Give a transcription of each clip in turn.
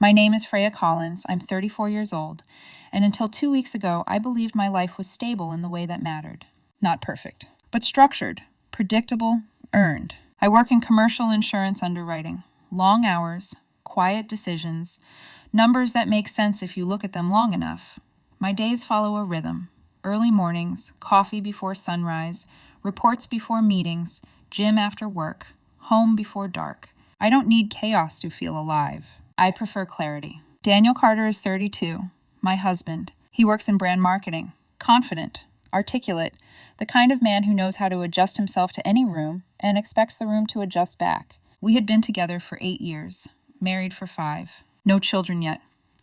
My name is Freya Collins. I'm 34 years old, and until 2 weeks ago, I believed my life was stable in the way that mattered. Not perfect, but structured, predictable, earned. I work in commercial insurance underwriting. Long hours, quiet decisions, numbers that make sense if you look at them long enough. My days follow a rhythm. Early mornings, coffee before sunrise, reports before meetings, gym after work, home before dark. I don't need chaos to feel alive. I prefer clarity. Daniel Carter is 32, my husband. He works in brand marketing. Confident, articulate, the kind of man who knows how to adjust himself to any room and expects the room to adjust back. We had been together for 8 years, married for 5. No children yet.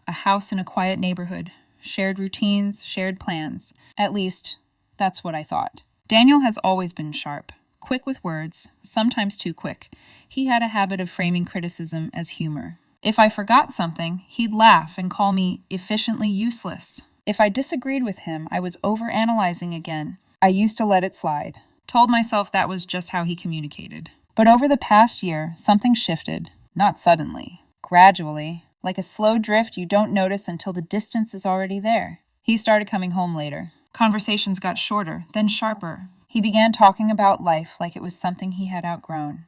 A house in a quiet neighborhood. Shared routines, shared plans. At least, that's what I thought. Daniel has always been sharp, quick with words, sometimes too quick. He had a habit of framing criticism as humor. If I forgot something, he'd laugh and call me efficiently useless. If I disagreed with him, I was overanalyzing again. I used to let it slide. Told myself that was just how he communicated. But over the past year, something shifted. Not suddenly. Gradually. Like a slow drift you don't notice until the distance is already there. He started coming home later. Conversations got shorter, then sharper. He began talking about life like it was something he had outgrown.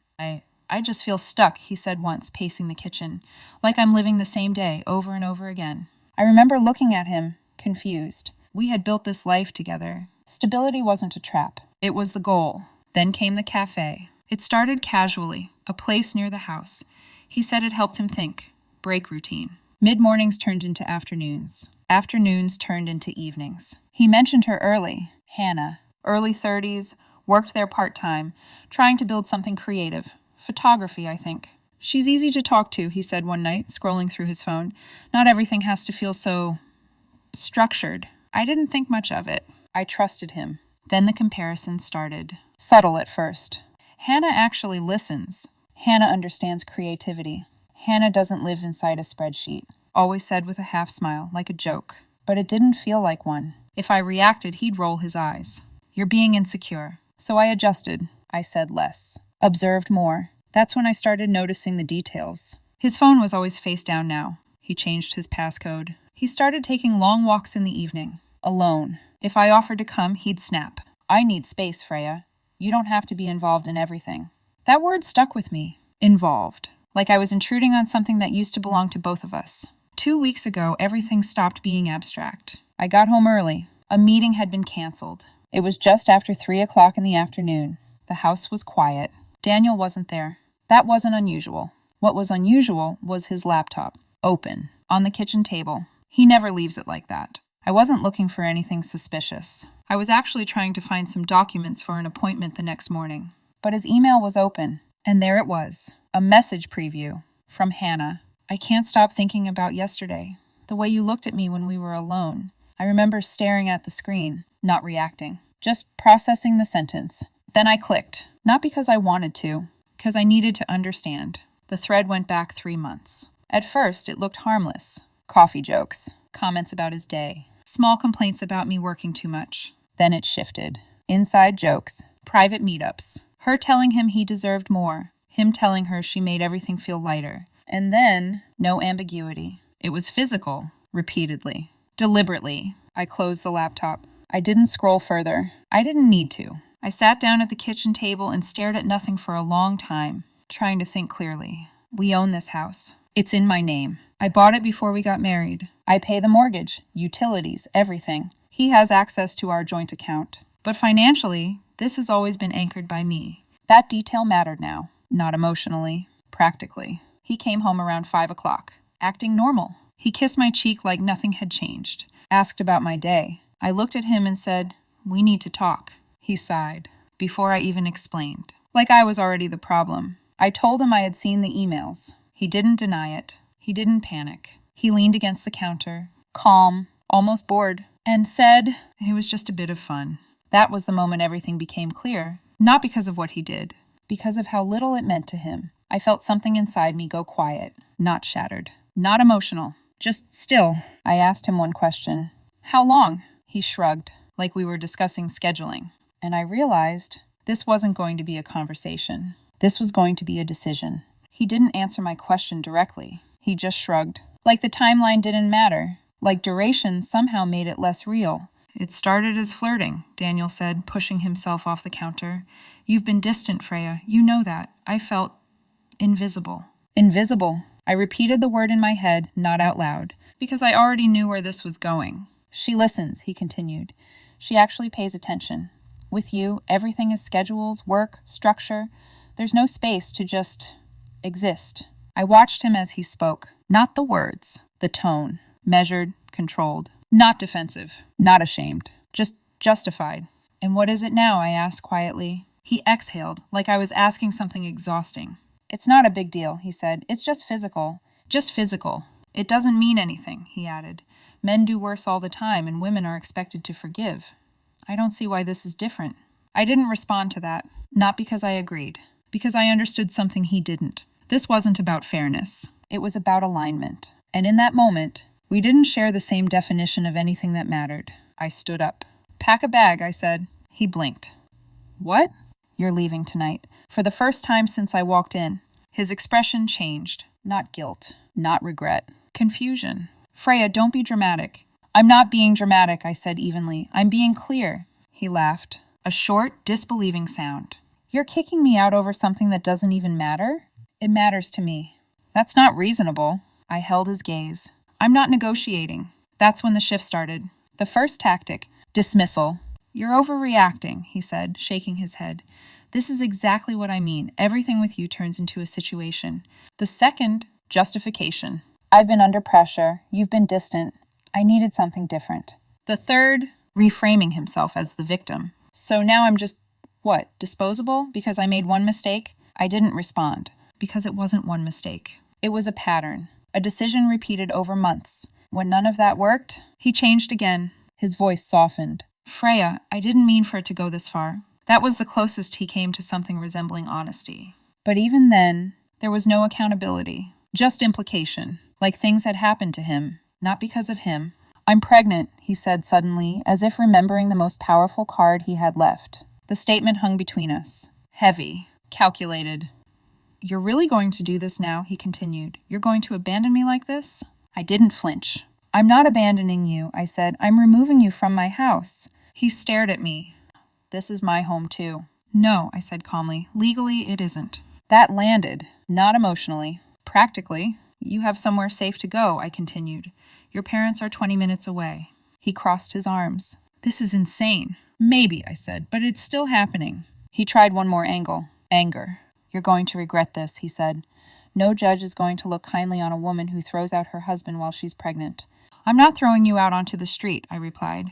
I just feel stuck, he said once, pacing the kitchen, like I'm living the same day over and over again. I remember looking at him, confused. We had built this life together. Stability wasn't a trap. It was the goal. Then came the cafe. It started casually, a place near the house. He said it helped him think. Break routine. Mid-mornings turned into afternoons. Afternoons turned into evenings. He mentioned her early, Hannah. Early 30s, worked there part-time, trying to build something creative. Photography, I think. She's easy to talk to, he said one night, scrolling through his phone. Not everything has to feel so structured. I didn't think much of it. I trusted him. Then the comparison started. Subtle at first. Hannah actually listens. Hannah understands creativity. Hannah doesn't live inside a spreadsheet. Always said with a half smile, like a joke. But it didn't feel like one. If I reacted, he'd roll his eyes. You're being insecure. So I adjusted. I said less. Observed more. That's when I started noticing the details. His phone was always face down now. He changed his passcode. He started taking long walks in the evening. Alone. If I offered to come, he'd snap. I need space, Freya. You don't have to be involved in everything. That word stuck with me. Involved. Like I was intruding on something that used to belong to both of us. 2 weeks ago, everything stopped being abstract. I got home early. A meeting had been canceled. It was just after 3 o'clock in the afternoon. The house was quiet. Daniel wasn't there. That wasn't unusual. What was unusual was his laptop. Open. On the kitchen table. He never leaves it like that. I wasn't looking for anything suspicious. I was actually trying to find some documents for an appointment the next morning. But his email was open. And there it was. A message preview. From Hannah. I can't stop thinking about yesterday. The way you looked at me when we were alone. I remember staring at the screen. Not reacting. Just processing the sentence. Then I clicked. Not because I wanted to. Because I needed to understand. The thread went back 3 months. At first, it looked harmless. Coffee jokes. Comments about his day. Small complaints about me working too much. Then it shifted. Inside jokes. Private meetups. Her telling him he deserved more. Him telling her she made everything feel lighter. And then, no ambiguity. It was physical. Repeatedly. Deliberately. I closed the laptop. I didn't scroll further. I didn't need to. I sat down at the kitchen table and stared at nothing for a long time, trying to think clearly. We own this house. It's in my name. I bought it before we got married. I pay the mortgage, utilities, everything. He has access to our joint account. But financially, this has always been anchored by me. That detail mattered now. Not emotionally, practically. He came home around 5 o'clock, acting normal. He kissed my cheek like nothing had changed, asked about my day. I looked at him and said, "We need to talk." He sighed, before I even explained. Like I was already the problem. I told him I had seen the emails. He didn't deny it. He didn't panic. He leaned against the counter, calm, almost bored, and said it was just a bit of fun. That was the moment everything became clear. Not because of what he did, because of how little it meant to him. I felt something inside me go quiet, not shattered, not emotional, just still. I asked him one question. How long? He shrugged, like we were discussing scheduling. And I realized this wasn't going to be a conversation. This was going to be a decision. He didn't answer my question directly. He just shrugged. Like the timeline didn't matter. Like duration somehow made it less real. It started as flirting, Daniel said, pushing himself off the counter. You've been distant, Freya. You know that. I felt invisible. Invisible. I repeated the word in my head, not out loud, because I already knew where this was going. She listens, he continued. She actually pays attention. With you, everything is schedules, work, structure. There's no space to just exist. I watched him as he spoke. Not the words, the tone. Measured, controlled. Not defensive, not ashamed. Just justified. And what is it now? I asked quietly. He exhaled, like I was asking something exhausting. It's not a big deal, he said. It's just physical. Just physical. It doesn't mean anything, he added. Men do worse all the time, and women are expected to forgive. I don't see why this is different. I didn't respond to that. Not because I agreed. Because I understood something he didn't. This wasn't about fairness. It was about alignment. And in that moment, we didn't share the same definition of anything that mattered. I stood up. Pack a bag, I said. He blinked. What? You're leaving tonight. For the first time since I walked in. His expression changed. Not guilt. Not regret. Confusion. Freya, don't be dramatic. I'm not being dramatic, I said evenly. I'm being clear. He laughed. A short, disbelieving sound. You're kicking me out over something that doesn't even matter? It matters to me. That's not reasonable. I held his gaze. I'm not negotiating. That's when the shift started. The first tactic, dismissal. You're overreacting, he said, shaking his head. This is exactly what I mean. Everything with you turns into a situation. The second, justification. I've been under pressure. You've been distant. I needed something different. The third, reframing himself as the victim. So now I'm just, disposable? Because I made one mistake? I didn't respond. Because it wasn't one mistake. It was a pattern. A decision repeated over months. When none of that worked, he changed again. His voice softened. Freya, I didn't mean for it to go this far. That was the closest he came to something resembling honesty. But even then, there was no accountability. Just implication. Like things had happened to him. Not because of him. I'm pregnant, he said suddenly, as if remembering the most powerful card he had left. The statement hung between us. Heavy. Calculated. You're really going to do this now, he continued. You're going to abandon me like this? I didn't flinch. I'm not abandoning you, I said. I'm removing you from my house. He stared at me. This is my home too. No, I said calmly. Legally, it isn't. That landed. Not emotionally. Practically. You have somewhere safe to go, I continued. Your parents are 20 minutes away. He crossed his arms. This is insane. Maybe, I said, but it's still happening. He tried one more angle. Anger. You're going to regret this, he said. No judge is going to look kindly on a woman who throws out her husband while she's pregnant. I'm not throwing you out onto the street, I replied.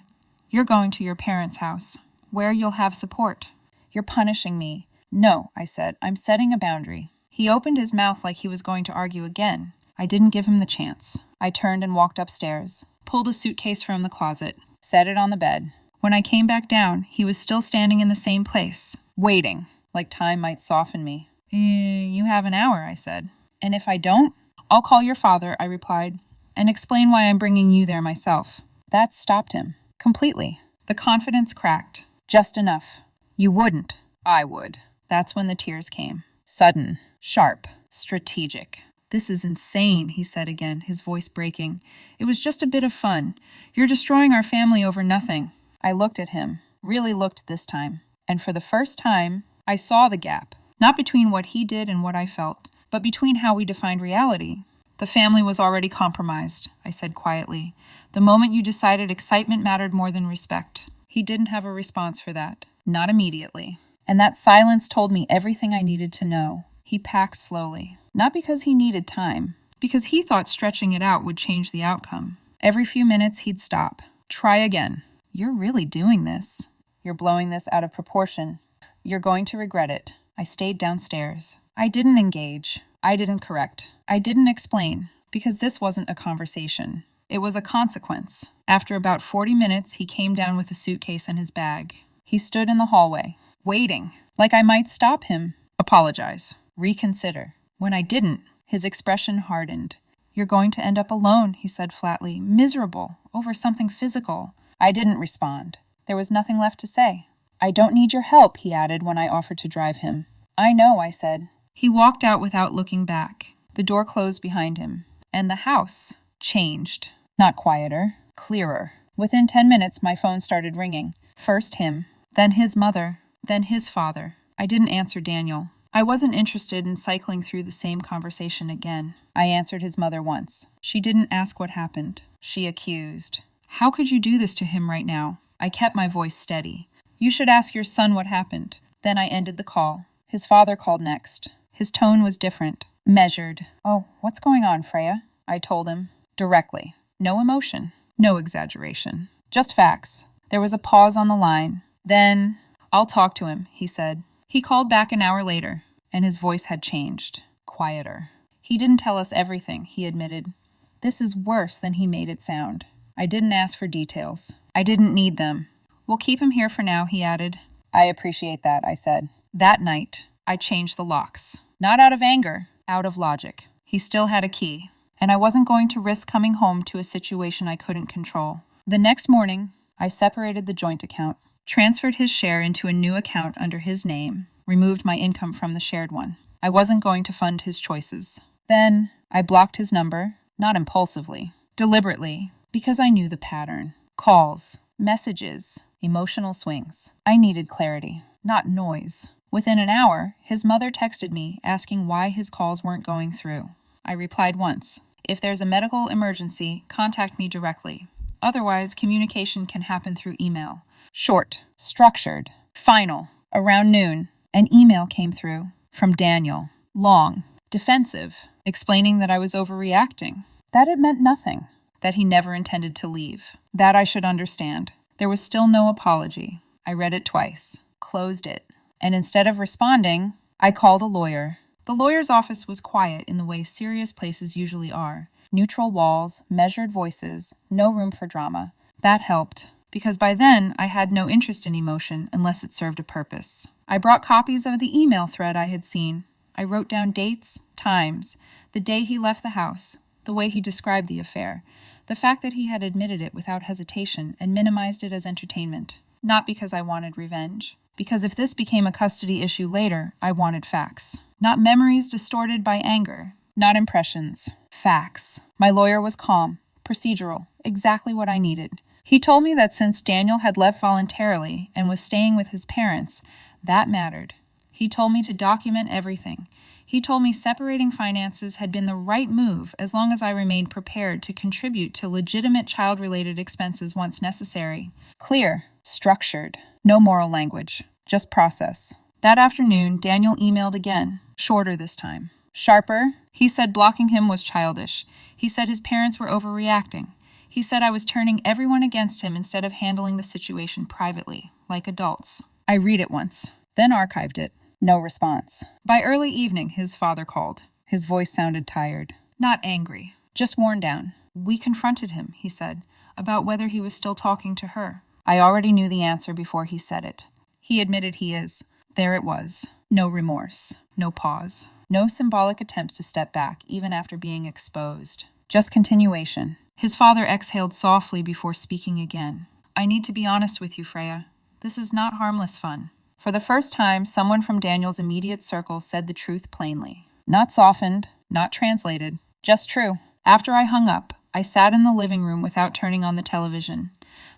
You're going to your parents' house, where you'll have support. You're punishing me. No, I said. I'm setting a boundary. He opened his mouth like he was going to argue again. I didn't give him the chance. I turned and walked upstairs, pulled a suitcase from the closet, set it on the bed. When I came back down, he was still standing in the same place, waiting, like time might soften me. You have an hour, I said. And if I don't, I'll call your father, I replied, and explain why I'm bringing you there myself. That stopped him. Completely. The confidence cracked. Just enough. You wouldn't. I would. That's when the tears came. Sudden. Sharp. Strategic. This is insane, he said again, his voice breaking. It was just a bit of fun. You're destroying our family over nothing. I looked at him. Really looked this time. And for the first time, I saw the gap. Not between what he did and what I felt, but between how we defined reality. The family was already compromised, I said quietly. The moment you decided excitement mattered more than respect. He didn't have a response for that. Not immediately. And that silence told me everything I needed to know. He packed slowly. Not because he needed time. Because he thought stretching it out would change the outcome. Every few minutes he'd stop. Try again. You're really doing this. You're blowing this out of proportion. You're going to regret it. I stayed downstairs. I didn't engage. I didn't correct. I didn't explain. Because this wasn't a conversation. It was a consequence. After about 40 minutes, he came down with a suitcase and his bag. He stood in the hallway, waiting, like I might stop him. Apologize. Reconsider. When I didn't, his expression hardened. You're going to end up alone, he said flatly, miserable, over something physical. I didn't respond. There was nothing left to say. I don't need your help, he added when I offered to drive him. I know, I said. He walked out without looking back. The door closed behind him. And the house. changed. Not quieter, clearer. Within 10 minutes, my phone started ringing. First him, then his mother, then his father. I didn't answer Daniel. I wasn't interested in cycling through the same conversation again. I answered his mother once. She didn't ask what happened. She accused. How could you do this to him right now? I kept my voice steady. You should ask your son what happened. Then I ended the call. His father called next. His tone was different, measured. Oh, what's going on, Freya? I told him. Directly. No emotion. No exaggeration. Just facts. There was a pause on the line. Then, I'll talk to him, he said. He called back an hour later, and his voice had changed. Quieter. He didn't tell us everything, he admitted. This is worse than he made it sound. I didn't ask for details. I didn't need them. We'll keep him here for now, he added. I appreciate that, I said. That night, I changed the locks. Not out of anger, out of logic. He still had a key, and I wasn't going to risk coming home to a situation I couldn't control. The next morning, I separated the joint account, transferred his share into a new account under his name, removed my income from the shared one. I wasn't going to fund his choices. Then, I blocked his number, not impulsively, deliberately, because I knew the pattern. Calls, messages, emotional swings. I needed clarity, not noise. Within an hour, his mother texted me asking why his calls weren't going through. I replied once, if there's a medical emergency, contact me directly. Otherwise, communication can happen through email. Short, structured, final. Around noon, an email came through from Daniel. Long, defensive, explaining that I was overreacting, that it meant nothing, that he never intended to leave, that I should understand. There was still no apology. I read it twice, closed it, and instead of responding, I called a lawyer. The lawyer's office was quiet in the way serious places usually are. Neutral walls, measured voices, no room for drama. That helped, because by then I had no interest in emotion unless it served a purpose. I brought copies of the email thread I had seen. I wrote down dates, times, the day he left the house, the way he described the affair, the fact that he had admitted it without hesitation and minimized it as entertainment. Not because I wanted revenge. Because if this became a custody issue later, I wanted facts. Not memories distorted by anger. Not impressions. Facts. My lawyer was calm, procedural, exactly what I needed. He told me that since Daniel had left voluntarily and was staying with his parents, that mattered. He told me to document everything. He told me separating finances had been the right move as long as I remained prepared to contribute to legitimate child-related expenses once necessary. Clear, structured, no moral language, just process. That afternoon, Daniel emailed again, shorter this time. Sharper, he said blocking him was childish. He said his parents were overreacting. He said I was turning everyone against him instead of handling the situation privately, like adults. I read it once, then archived it. No response. By early evening, his father called. His voice sounded tired. Not angry, just worn down. We confronted him, he said, about whether he was still talking to her. I already knew the answer before he said it. He admitted he is. There it was. No remorse. No pause. No symbolic attempts to step back, even after being exposed. Just continuation. His father exhaled softly before speaking again. I need to be honest with you, Freya. This is not harmless fun. For the first time, someone from Daniel's immediate circle said the truth plainly. Not softened, not translated, just true. After I hung up, I sat in the living room without turning on the television.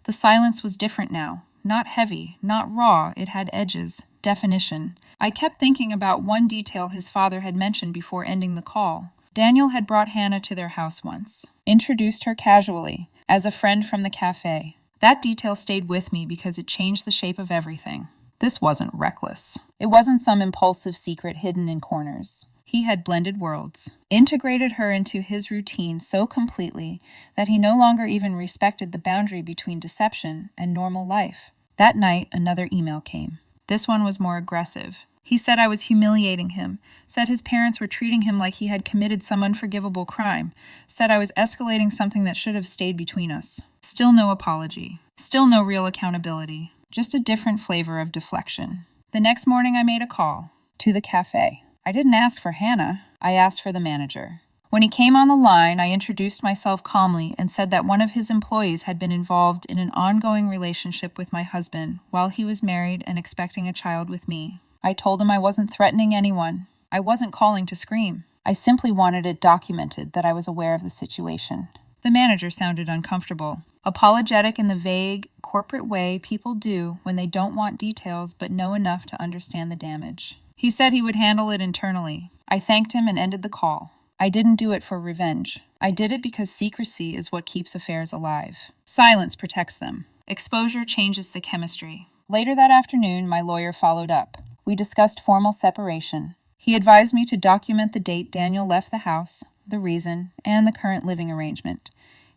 The silence was different now. Not heavy, not raw, it had edges, definition. I kept thinking about one detail his father had mentioned before ending the call. Daniel had brought Hannah to their house once, introduced her casually, as a friend from the Café. That detail stayed with me because it changed the shape of everything. This wasn't reckless. It wasn't some impulsive secret hidden in corners. He had blended worlds, integrated her into his routine so completely that he no longer even respected the boundary between deception and normal life. That night, another email came. This one was more aggressive. He said I was humiliating him, said his parents were treating him like he had committed some unforgivable crime, said I was escalating something that should have stayed between us. Still no apology. Still no real accountability. Just a different flavor of deflection. The next morning I made a call to the Café. I didn't ask for Hannah. I asked for the manager. When he came on the line, I introduced myself calmly and said that one of his employees had been involved in an ongoing relationship with my husband while he was married and expecting a child with me. I told him I wasn't threatening anyone. I wasn't calling to scream. I simply wanted it documented that I was aware of the situation. The manager sounded uncomfortable, apologetic in the vague, corporate way people do when they don't want details but know enough to understand the damage. He said he would handle it internally. I thanked him and ended the call. I didn't do it for revenge. I did it because secrecy is what keeps affairs alive. Silence protects them. Exposure changes the chemistry. Later that afternoon, my lawyer followed up. We discussed formal separation. He advised me to document the date Daniel left the house, the reason, and the current living arrangement.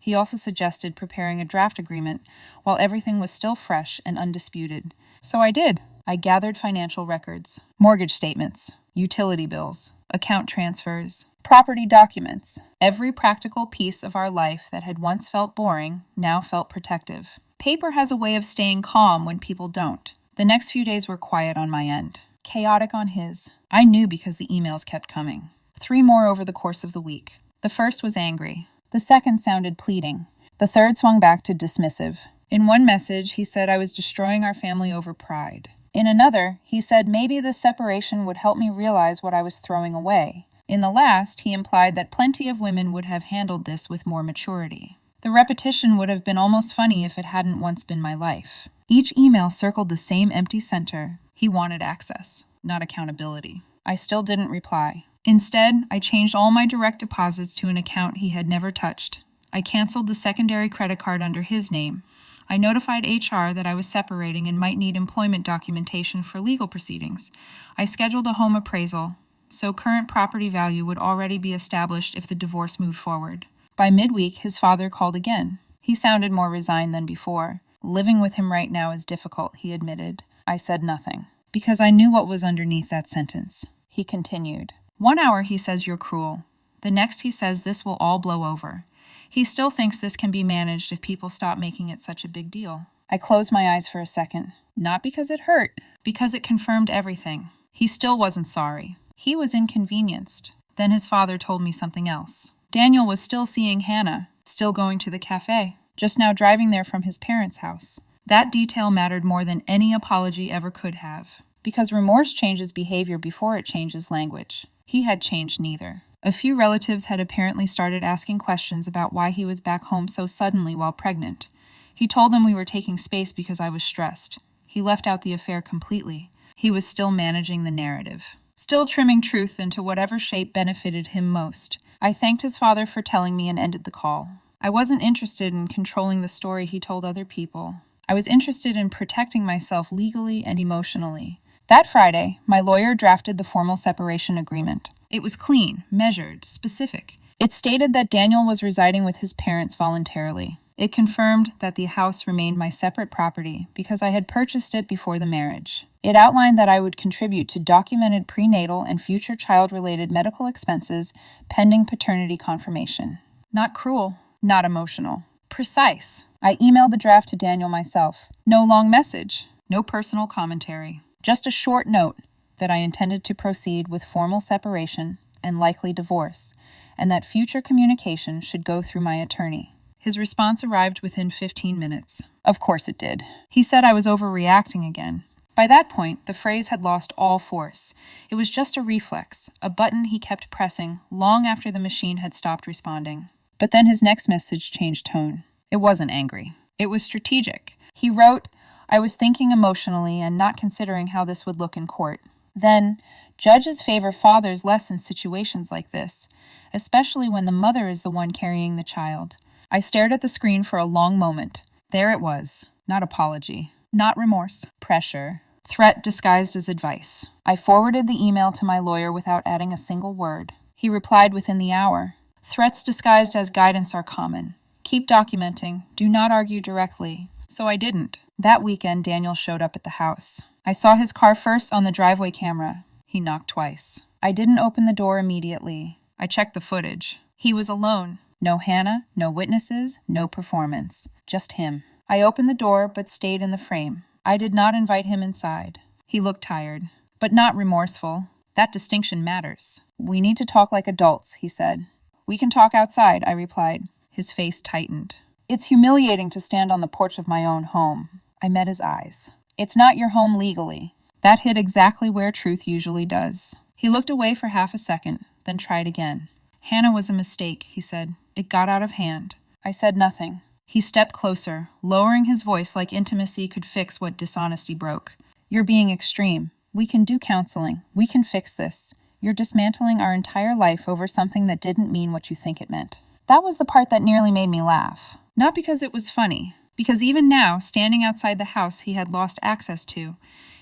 He also suggested preparing a draft agreement while everything was still fresh and undisputed. So I did. I gathered financial records, mortgage statements, utility bills, account transfers, property documents. Every practical piece of our life that had once felt boring now felt protective. Paper has a way of staying calm when people don't. The next few days were quiet on my end, chaotic on his. I knew because the emails kept coming. 3 more over the course of the week. The first was angry. The second sounded pleading. The third swung back to dismissive. In one message, he said I was destroying our family over pride. In another, he said maybe this separation would help me realize what I was throwing away. In the last, he implied that plenty of women would have handled this with more maturity. The repetition would have been almost funny if it hadn't once been my life. Each email circled the same empty center. He wanted access, not accountability. I still didn't reply. Instead, I changed all my direct deposits to an account he had never touched. I canceled the secondary credit card under his name. I notified HR that I was separating and might need employment documentation for legal proceedings. I scheduled a home appraisal, so current property value would already be established if the divorce moved forward. By midweek, his father called again. He sounded more resigned than before. Living with him right now is difficult, he admitted. I said nothing, because I knew what was underneath that sentence. He continued. 1 hour he says you're cruel. The next he says this will all blow over. He still thinks this can be managed if people stop making it such a big deal. I closed my eyes for a second. Not because it hurt, because it confirmed everything. He still wasn't sorry. He was inconvenienced. Then his father told me something else. Daniel was still seeing Hannah, still going to the cafe, just now driving there from his parents' house. That detail mattered more than any apology ever could have, because remorse changes behavior before it changes language. He had changed neither. A few relatives had apparently started asking questions about why he was back home so suddenly while pregnant. He told them we were taking space because I was stressed. He left out the affair completely. He was still managing the narrative, still trimming truth into whatever shape benefited him most. I thanked his father for telling me and ended the call. I wasn't interested in controlling the story he told other people. I was interested in protecting myself legally and emotionally. That Friday, my lawyer drafted the formal separation agreement. It was clean, measured, specific. It stated that Daniel was residing with his parents voluntarily. It confirmed that the house remained my separate property because I had purchased it before the marriage. It outlined that I would contribute to documented prenatal and future child-related medical expenses pending paternity confirmation. Not cruel, not emotional. Precise. I emailed the draft to Daniel myself. No long message, no personal commentary. Just a short note that I intended to proceed with formal separation and likely divorce, and that future communication should go through my attorney. His response arrived within 15 minutes. Of course it did. He said I was overreacting again. By that point, the phrase had lost all force. It was just a reflex, a button he kept pressing long after the machine had stopped responding. But then his next message changed tone. It wasn't angry. It was strategic. He wrote, I was thinking emotionally and not considering how this would look in court. Then, judges favor fathers less in situations like this, especially when the mother is the one carrying the child. I stared at the screen for a long moment. There it was. Not apology. Not remorse. Pressure. Threat disguised as advice. I forwarded the email to my lawyer without adding a single word. He replied within the hour. Threats disguised as guidance are common. Keep documenting. Do not argue directly. So I didn't. That weekend, Daniel showed up at the house. I saw his car first on the driveway camera. He knocked twice. I didn't open the door immediately. I checked the footage. He was alone. No Hannah, no witnesses, no performance. Just him. I opened the door but stayed in the frame. I did not invite him inside. He looked tired, but not remorseful. That distinction matters. We need to talk like adults, he said. We can talk outside, I replied. His face tightened. It's humiliating to stand on the porch of my own home. I met his eyes. It's not your home legally. That hit exactly where truth usually does. He looked away for half a second, then tried again. Hannah was a mistake, he said. It got out of hand. I said nothing. He stepped closer, lowering his voice like intimacy could fix what dishonesty broke. You're being extreme. We can do counseling. We can fix this. You're dismantling our entire life over something that didn't mean what you think it meant. That was the part that nearly made me laugh. Not because it was funny, because even now, standing outside the house he had lost access to,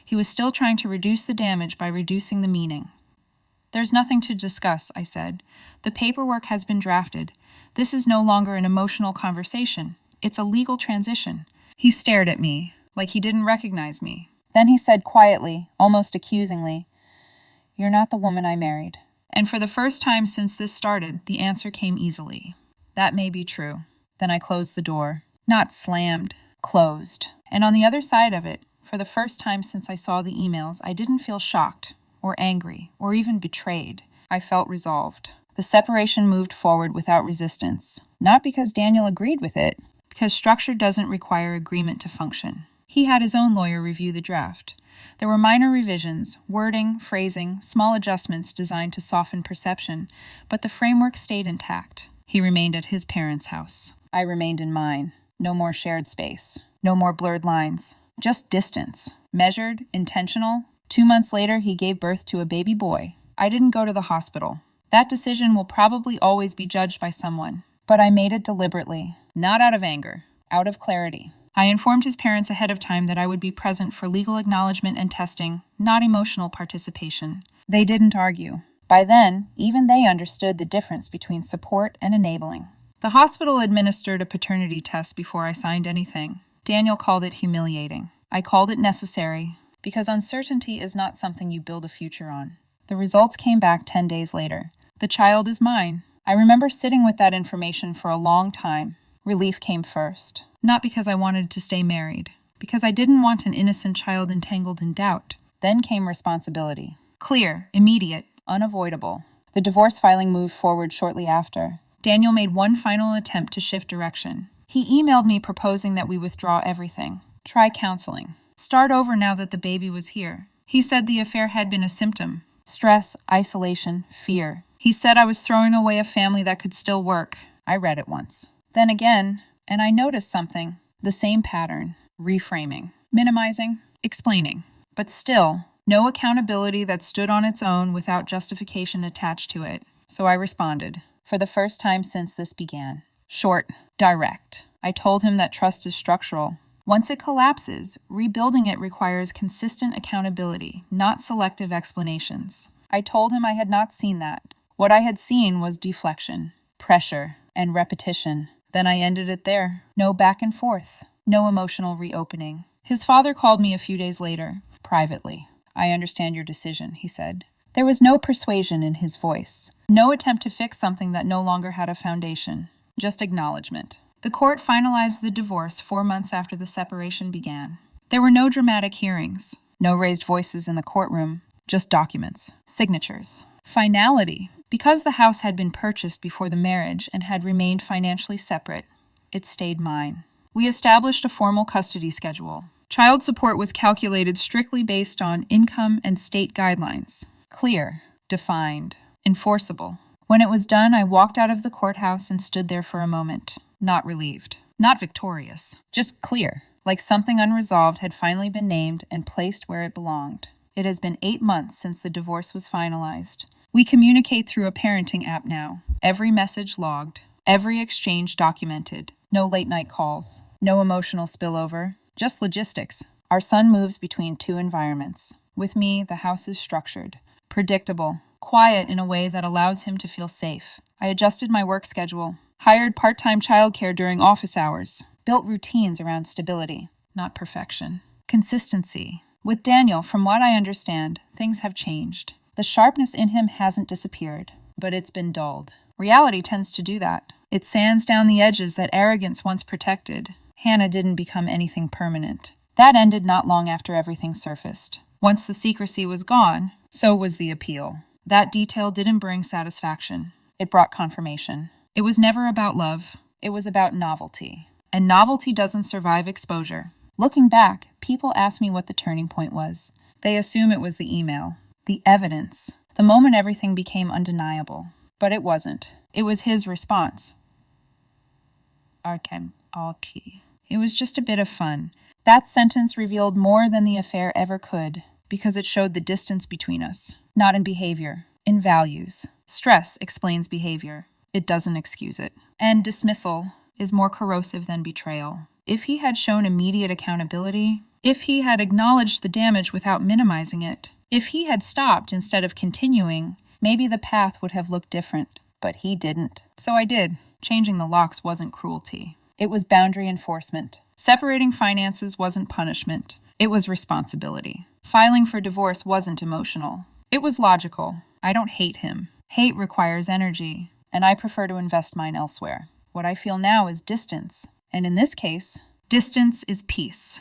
he was still trying to reduce the damage by reducing the meaning. There's nothing to discuss, I said. The paperwork has been drafted. This is no longer an emotional conversation. It's a legal transition. He stared at me, like he didn't recognize me. Then he said quietly, almost accusingly, "You're not the woman I married." And for the first time since this started, the answer came easily. That may be true. Then I closed the door. Not slammed, closed. And on the other side of it, for the first time since I saw the emails, I didn't feel shocked, or angry, or even betrayed. I felt resolved. The separation moved forward without resistance. Not because Daniel agreed with it, because structure doesn't require agreement to function. He had his own lawyer review the draft. There were minor revisions, wording, phrasing, small adjustments designed to soften perception, but the framework stayed intact. He remained at his parents' house. I remained in mine. No more shared space. No more blurred lines. Just distance. Measured, intentional. 2 months later, he gave birth to a baby boy. I didn't go to the hospital. That decision will probably always be judged by someone. But I made it deliberately. Not out of anger. Out of clarity. I informed his parents ahead of time that I would be present for legal acknowledgement and testing, not emotional participation. They didn't argue. By then, even they understood the difference between support and enabling. The hospital administered a paternity test before I signed anything. Daniel called it humiliating. I called it necessary, because uncertainty is not something you build a future on. The results came back 10 days later. The child is mine. I remember sitting with that information for a long time. Relief came first. Not because I wanted to stay married, because I didn't want an innocent child entangled in doubt. Then came responsibility. Clear, immediate, unavoidable. The divorce filing moved forward shortly after. Daniel made one final attempt to shift direction. He emailed me proposing that we withdraw everything. Try counseling. Start over now that the baby was here. He said the affair had been a symptom. Stress, isolation, fear. He said I was throwing away a family that could still work. I read it once. Then again, and I noticed something. The same pattern. Reframing. Minimizing. Explaining. But still, no accountability that stood on its own without justification attached to it. So I responded. For the first time since this began. Short. Direct. I told him that trust is structural. Once it collapses, rebuilding it requires consistent accountability, not selective explanations. I told him I had not seen that. What I had seen was deflection, pressure, and repetition. Then I ended it there. No back and forth. No emotional reopening. His father called me a few days later, privately. "I understand your decision," he said. There was no persuasion in his voice. No attempt to fix something that no longer had a foundation. Just acknowledgement. The court finalized the divorce 4 months after the separation began. There were no dramatic hearings. No raised voices in the courtroom. Just documents. Signatures. Finality. Because the house had been purchased before the marriage and had remained financially separate, it stayed mine. We established a formal custody schedule. Child support was calculated strictly based on income and state guidelines. Clear, defined, enforceable. When it was done, I walked out of the courthouse and stood there for a moment, not relieved, not victorious, just clear, like something unresolved had finally been named and placed where it belonged. It has been 8 months since the divorce was finalized. We communicate through a parenting app now. Every message logged. Every exchange documented. No late-night calls. No emotional spillover. Just logistics. Our son moves between 2 environments. With me, the house is structured. Predictable. Quiet in a way that allows him to feel safe. I adjusted my work schedule. Hired part-time childcare during office hours. Built routines around stability, not perfection. Consistency. With Daniel, from what I understand, things have changed. The sharpness in him hasn't disappeared, but it's been dulled. Reality tends to do that. It sands down the edges that arrogance once protected. Hannah didn't become anything permanent. That ended not long after everything surfaced. Once the secrecy was gone, so was the appeal. That detail didn't bring satisfaction. It brought confirmation. It was never about love. It was about novelty. And novelty doesn't survive exposure. Looking back, people ask me what the turning point was. They assume it was the email. The evidence. The moment everything became undeniable. But it wasn't. It was his response. Artem Alki. It was just a bit of fun. That sentence revealed more than the affair ever could, because it showed the distance between us. Not in behavior, in values. Stress explains behavior. It doesn't excuse it. And dismissal is more corrosive than betrayal. If he had shown immediate accountability, if he had acknowledged the damage without minimizing it, if he had stopped instead of continuing, maybe the path would have looked different. But he didn't. So I did. Changing the locks wasn't cruelty. It was boundary enforcement. Separating finances wasn't punishment. It was responsibility. Filing for divorce wasn't emotional. It was logical. I don't hate him. Hate requires energy, and I prefer to invest mine elsewhere. What I feel now is distance. And in this case, distance is peace.